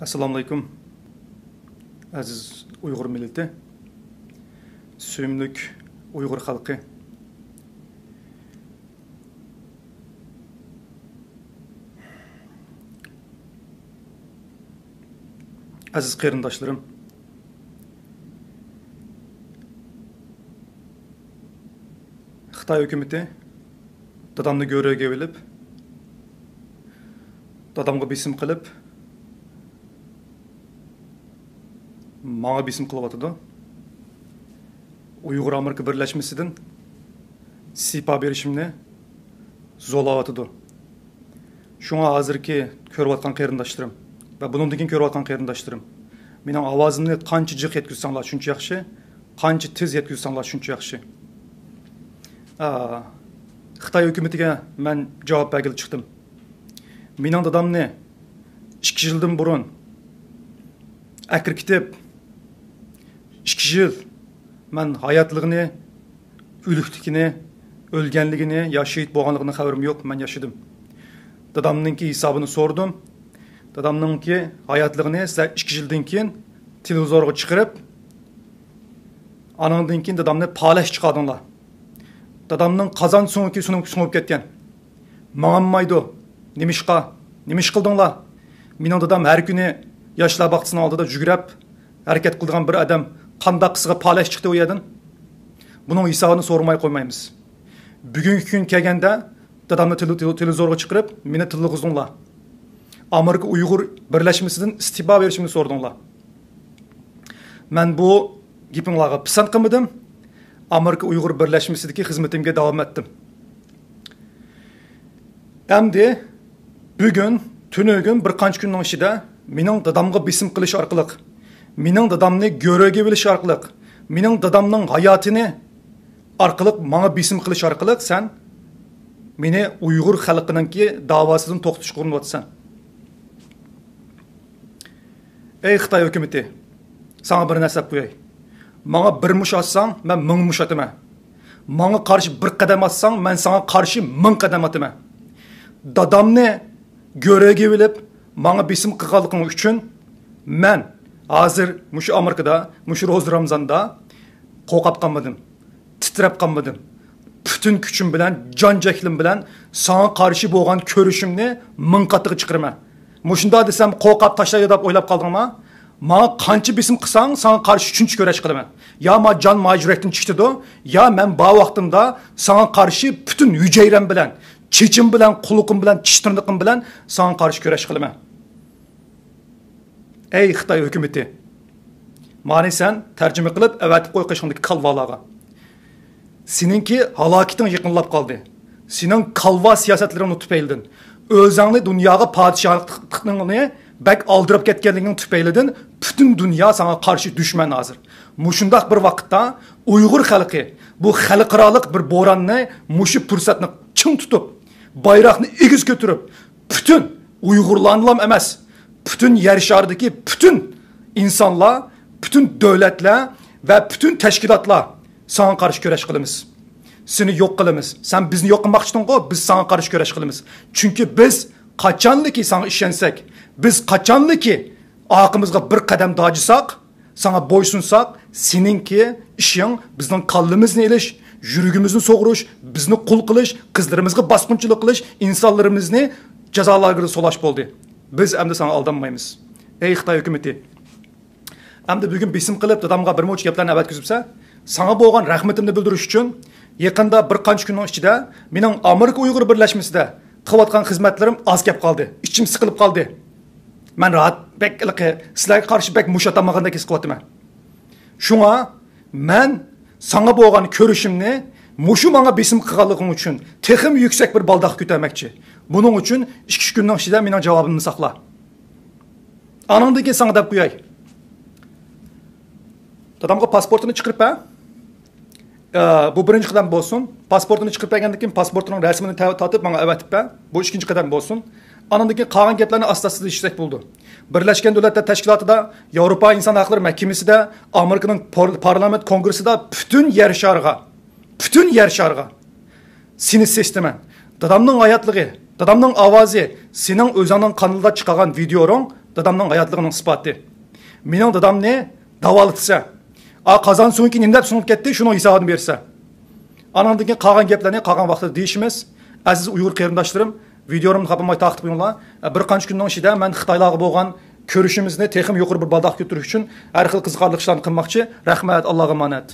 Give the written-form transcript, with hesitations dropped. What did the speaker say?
Assalamu alaikum. Aziz Uyghur milleti, süymlük Uyghur halkı. Aziz qarindoshlarım, Xitoy hukumati dadamni go'riga bilib, dadamga bisim qilib, manga bisim qilyapti. Uyg'ur Amerika birlashmasidan sipa berishimni zo'layapti. Shunga hozirgi ko'rayotgan qarindoshlarim va bundan keyin ko'rayotgan qarindoshlarim, mening ovozimni qancha jiq yetkazsanglar shuncha yaxshi, qancha tez yetkazsanglar shuncha yaxshi. Xitoy hukumatiga men javob bergili chiqdim. Mening dadamni 2 yildan burun akirkitib 2 yil men hayotligini, o'likligini, o'lganligini, yashayib bo'lganligini xabarim yo'q, men yashadim. Dadamninki hisobini so'rdim. Dadamninki hayotligini 2 yildan keyin televizorga chiqarib, anandan keyin dadamni palash chiqardinglar. Dadamning qozon so'ngki sunib ketgan. Ma'ammaydi. Nimish qildinglar? Mening dadam har kuni yoshlar baqtisini oldida jugurab harakat qilgan bir odam qanday qisqa palash chiqdi u yerdan? Buning hisobini so'ramay qo'ymaymiz. Bugungi kun kelganda dadamni televizorga chiqarib, meni tilg'izdinglar. Amerika Uyg'ur birlashmasidan istifa berishimni so'rdinglar. Men bu gapinglarga pisand qilmadim. Amerika Uyg'ur birlashmasidagi xizmatimga davom etdim. Endi bugun, tunugun bir qancha kunning ichida mening dadamga bisim qilish orqali, mening dadamni go'riga bilish orqali, mening dadamning hayotini orqali menga bisim qilish orqali sen meni Uyg'ur xalqininki davosidan to'xtatish urinyapsan. Ey Xitoy hukumati, sana bir narsa qo'yay. Menga bir mush atsang, men 1000 mush ataman. Menga qarshi bir qadam atsang, men sana qarshi 1000 qadam ataman. Dadamni go'riga bilib, menga bisim qilganliging uchun men hozir mush Amerikada, mush Ro'z Ramzonda qo'rqib qolmadim, titrab qolmadim. Bütün kuchim bilan, jon-jahlim bilan sana qarshi bo'lgan ko'rishimni 1000 qatiga chiqiraman. Mushunda desam qo'rqib tashlaydi deb o'ylab qoldingmi? Menga qancha bisim qilsang, sana qarshi 3-chi ko'rash qilaman. Ya ma jon majruhdan chiqdi-do, ya men bu vaqtimda sana qarshi bütün hujayram bilan, chechim bilan, quluqim bilan, tishtirniqim bilan sana qarshi ko'rash qilaman. Ey Xitoy hukumati, mani sen tarjima qilib avatib qo'y qishingdagi kalvalarga. Seninki halokating yaqinlab qoldi. Sening kalva siyosatlaringni tufaylidan, o'zingni dunyoga podshohlikni bak oldirib ketganliging tufaylidan bütün dunyo sana qarshi dushman hozir. Mushundaq bir vaqtda Uyg'ur xalqi bu xalqaroliq bir bo'ronni, mushu fursatni ching tutib, bayroqni egiz ko'tarib, bütün Uyg'urlarni emas, bütün yer sharidagi bütün insonlar, bütün davlatlar va bütün tashkilotlar sana qarshi kurash qilamiz. Seni yo'q qilamiz. Sen bizni yo'q qilmoqchiding-ku, biz sana qarshi kurash qilamiz. Chunki biz qachonliki sana ishonsak, biz qachonliki oqimizga bir qadam dojisak, sana bo'ysunsak, seninki ishing bizning qallimizni elish, yuragimizni so'g'rish, bizni qul qilish, qizlarimizga bosqinchilik qilish, insonlarimizni jazolarga solash bo'ldi. Biz endi sana aldanmaymiz. Ey Xitoy hukumati, endi bugun bisim qilib dadamga bir mo'ch gaplarni avatkizibsa, sana bo'lgan rahmatimni bildirish uchun yaqinda bir qancha kunning ichida mening Amerika Uyg'ur birlashmasida qilayotgan xizmatlarim oz kelib qoldi. Ichim siqilib qoldi. Men rahat bekliqi sizlarga qarshi bek mushatamagandek his qilyapman. Shunga men sana bo'lgan ko'rishimni mushu menga bisim qilganliging uchun texim yuksak bir baldaq ko'tarmoqchi. Buning uchun 2 kunning ichida mening javobimni saqla. Anandan keyin sana deb qo'yay. Dadamga pasportini chiqirib ber. Bu birinchi qadam bo'lsin. Pasportini chiqirib bergandan keyin pasportining rasmini tatib menga avatib ber. Bu ikkinchi qadam bo'lsin. Anandan keyin qolgan gaplarni asta-asta ishlatsak bo'ldi. Birlashgan Davlatlar Tashkilotida, Yevropa İnsan Hakları Mahkemesi'de, Amerika'nın parlament kongresida bütün yer şarga seni seslemen. Dadamның hayatlığı, dadamның avazi, senin özünün kanalda çıkan videorun dadamның hayatliginin isbati. Mening dadamni davolatsa, qazan so'ng keyin nima deb sunib ketdi, shuni hisobini bersa. Anandan keyin qolgan gaplarni qolgan vaqtda deyishimiz. Aziz Uyg'ur qarindoshlarim, videomni qapamay taqib qo'yinglar. Bir qancha kunning ichida men Xitoylarga bo'lgan ko'rishimizni texim yuqori bir baldoq ko'tirish uchun har xil qiziqarli ishlarni qilmoqchi. Rahmat, Allohga emanet.